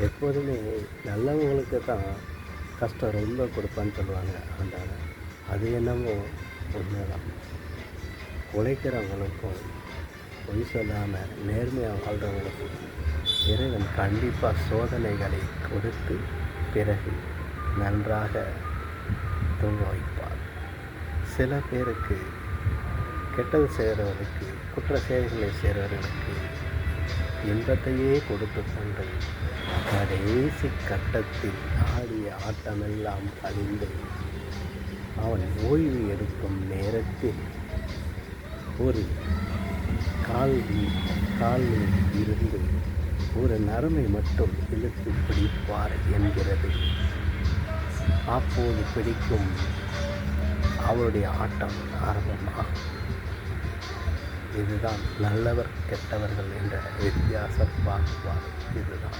எப்போதுமே நல்லவங்களுக்கு தான் கஷ்டம் ரொம்ப கொடுப்பான்னு சொல்லுவாங்க ஆண்டவன். அது என்னமோ உண்மைதான். உழைக்கிறவங்களுக்கும் பொய் சொல்லாமல் நேர்மையாக வாழ்கிறவங்களுக்கும் இறைவன் கண்டிப்பாக சோதனைகளை கொடுத்து பிறகு நன்றாக தூங்க வைப்பார். சில பேருக்கு கெட்டது செய்கிறவர்களுக்கு, குற்ற செயல்களை செய்கிறவர்களுக்கு இன்பத்தையே கொடுத்து கொண்டு கடைசி கட்டத்தில் ஆடிய ஆட்டமெல்லாம் கழிந்து அவன் ஓய்வு எடுக்கும் நேரத்தில் ஒரு காலில் இருந்து ஒரு நரம்பை மட்டும் இழுத்து பிடிப்பார் என்கிறது. அப்போது பிடிக்கும் அவருடைய ஆட்டம் ஆரம்பமாகும். இதுதான் நல்லவர் கெட்டவர்கள் என்ற வித்தியாச பாகுபாடு. இதுதான்